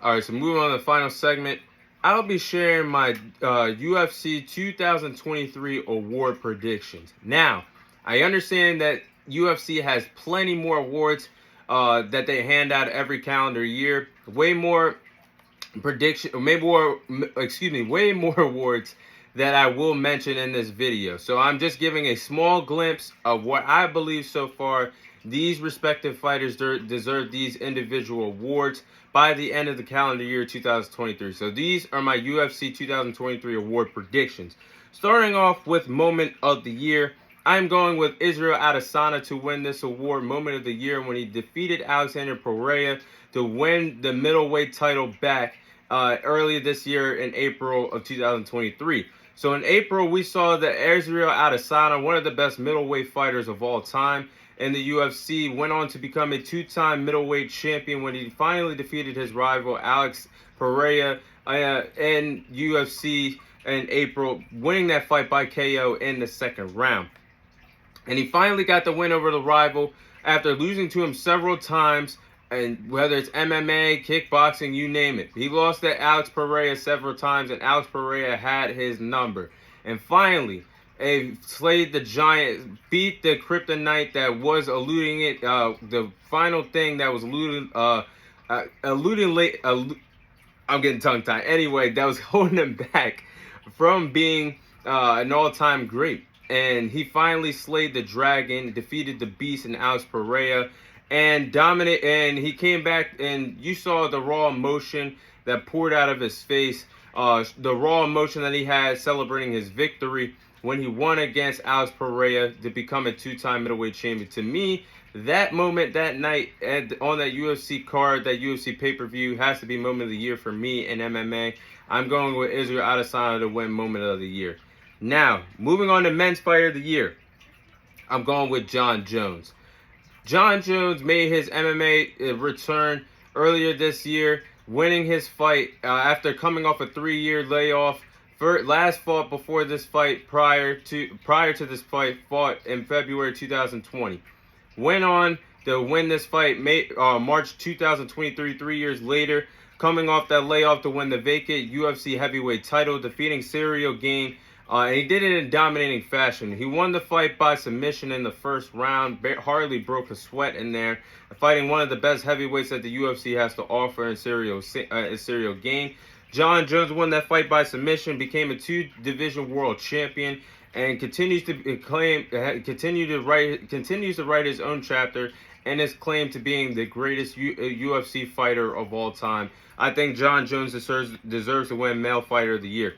All right, so moving on to the final segment, I'll be sharing my UFC 2023 award predictions. Now, I understand that UFC has plenty more awards that they hand out every calendar year. Way more way more awards that I will mention in this video. So I'm just giving a small glimpse of what I believe so far these respective fighters deserve these individual awards by the end of the calendar year 2023. So these are my UFC 2023 award predictions. Starting off with Moment of the Year, I'm going with Israel Adesanya to win this award, Moment of the Year, when he defeated Alexander Pereira to win the middleweight title back earlier this year in April of 2023. So in April, we saw that Israel Adesanya, one of the best middleweight fighters of all time in the UFC, went on to become a two-time middleweight champion when he finally defeated his rival Alex Pereira in UFC in April, winning that fight by KO in the second round. And he finally got the win over the rival after losing to him several times, and whether it's MMA, kickboxing, you name it. He lost to Alex Pereira several times, and Alex Pereira had his number. And finally, slayed the giant, beat the kryptonite that was eluding it. The final thing that was I'm getting tongue-tied. Anyway, that was holding him back from being an all-time great. And he finally slayed the dragon, defeated the beast in Alex Pereira, and dominated. And he came back, and you saw the raw emotion that poured out of his face, the raw emotion that he had celebrating his victory when he won against Alex Pereira to become a two-time middleweight champion. To me, that moment, that night, on that UFC card, that UFC pay-per-view, has to be Moment of the Year for me in MMA. I'm going with Israel Adesanya to win Moment of the Year. Now, moving on to Men's Fighter of the Year, I'm going with Jon Jones. Jon Jones made his MMA return earlier this year, winning his fight after coming off a 3-year layoff. Last fought before this fight, prior to this fight, fought in February 2020. Went on to win this fight March 2023, 3 years later, coming off that layoff to win the vacant UFC heavyweight title, defeating Ciryl Gane. And he did it in dominating fashion. He won the fight by submission in the first round. Hardly broke a sweat in there. Fighting one of the best heavyweights that the UFC has to offer in Ciryl Gane. Jon Jones won that fight by submission, became a 2-division world champion, and continues to write his own chapter and his claim to being the greatest UFC fighter of all time. I think Jon Jones deserves to win Male Fighter of the Year.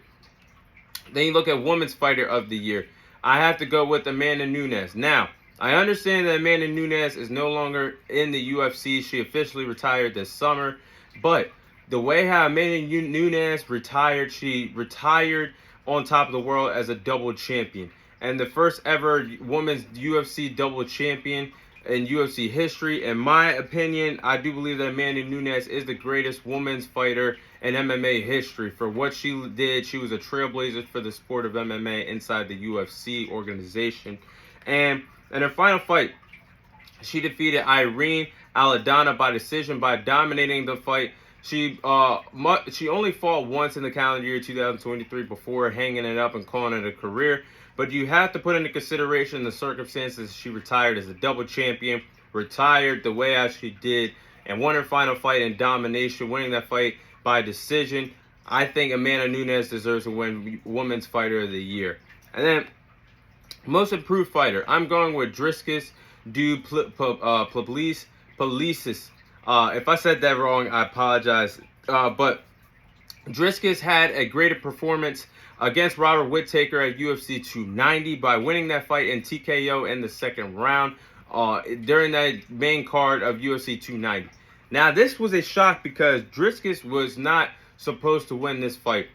Then you look at Women's Fighter of the Year. I have to go with Amanda Nunes. Now, I understand that Amanda Nunes is no longer in the UFC. She officially retired this summer. But the way how Amanda Nunes retired, she retired on top of the world as a double champion. And the first ever women's UFC double champion in UFC history. In my opinion, I do believe that Amanda Nunes is the greatest women's fighter in MMA history. For what she did, she was a trailblazer for the sport of MMA inside the UFC organization. And in her final fight, she defeated Irene Aldana by decision by dominating the fight. She only fought once in the calendar year 2023 before hanging it up and calling it a career. But you have to put into consideration the circumstances. She retired as a double champion, retired the way as she did, and won her final fight in domination, winning that fight by decision. I think Amanda Nunes deserves to win Women's Fighter of the Year. And then, Most Improved Fighter, I'm going with Dricus du Plessis. If I said that wrong, I apologize. But Dricus had a greater performance against Robert Whittaker at UFC 290 by winning that fight in TKO in the second round during that main card of UFC 290. Now, this was a shock because Dricus was not supposed to win this fight.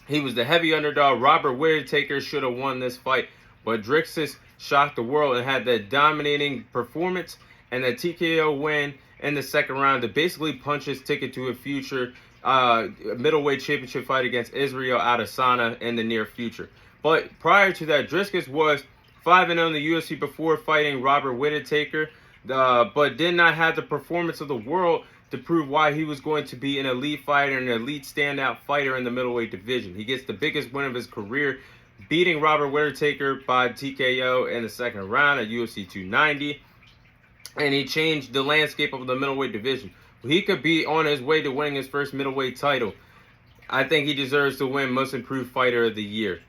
He was the heavy underdog. Robert Whittaker should have won this fight, but Dricus shocked the world and had that dominating performance and that TKO win in the second round to basically punch his ticket to a future middleweight championship fight against Israel Adesanya in the near future. But prior to that, Dricus was 5-0 in the UFC before fighting Robert Whittaker. but did not have the performance of the world to prove why he was going to be an elite fighter and an elite standout fighter in the middleweight division. He gets the biggest win of his career, beating Robert Whittaker by TKO in the second round at UFC 290. And he changed the landscape of the middleweight division. He could be on his way to winning his first middleweight title. I think he deserves to win Most Improved Fighter of the Year.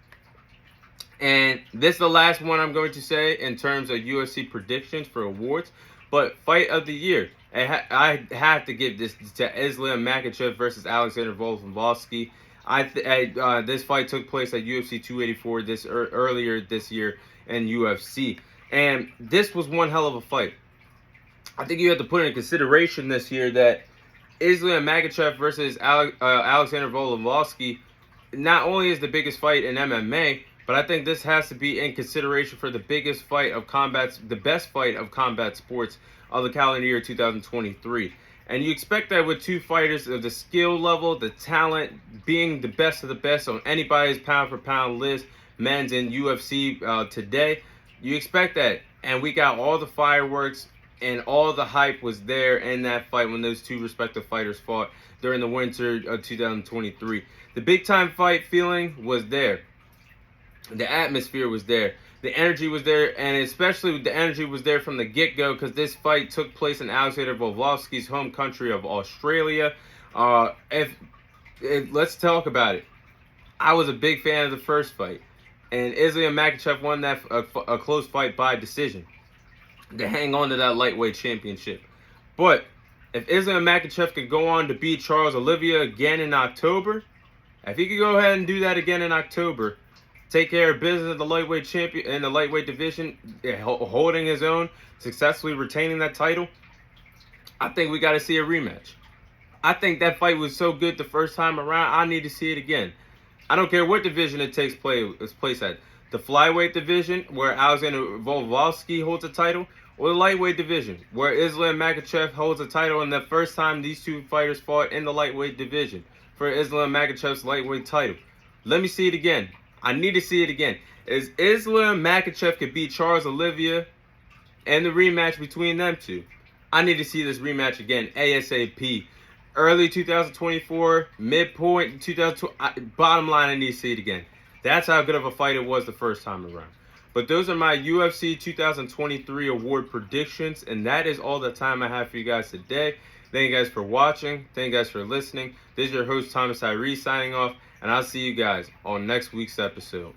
And this is the last one I'm going to say in terms of UFC predictions for awards. But Fight of the Year, I have to give this to Islam Makhachev versus Alexander Volkanovski. This fight took place at UFC 284 earlier this year in UFC. And this was one hell of a fight. I think you have to put in consideration this year that Islam Makhachev versus Alexander Volkanovski not only is the biggest fight in MMA, but I think this has to be in consideration for the biggest fight of combat, the best fight of combat sports of the calendar year 2023. And you expect that with two fighters of the skill level, the talent, being the best of the best on anybody's pound for pound list, men's in UFC today. You expect that. And we got all the fireworks and all the hype was there in that fight when those two respective fighters fought during the winter of 2023. The big time fight feeling was there. The atmosphere was there. The energy was there, and especially the energy was there from the get-go because this fight took place in Alexander Volkanovski's home country of Australia. Let's talk about it. I was a big fan of the first fight, and Islam Makhachev won that a close fight by decision to hang on to that lightweight championship. But if Islam Makhachev could go on to beat Charles Oliveira again in October, if he could go ahead and do that again in October, take care of business in the lightweight champion in the lightweight division, holding his own, successfully retaining that title, I think we got to see a rematch. I think that fight was so good the first time around. I need to see it again. I don't care what division it takes place at. The flyweight division, where Alexander Volkanovski holds a title, or the lightweight division, where Islam Makhachev holds a title, and the first time these two fighters fought in the lightweight division for Islam Makhachev's lightweight title. Let me see it again. I need to see it again. Is Islam Makhachev could beat Charles Oliveira and the rematch between them two? I need to see this rematch again ASAP. Early 2024, midpoint 2020. Bottom line, I need to see it again. That's how good of a fight it was the first time around. But those are my UFC 2023 award predictions, and that is all the time I have for you guys today. Thank you guys for watching. Thank you guys for listening. This is your host, Thomas Tyree, signing off, and I'll see you guys on next week's episode.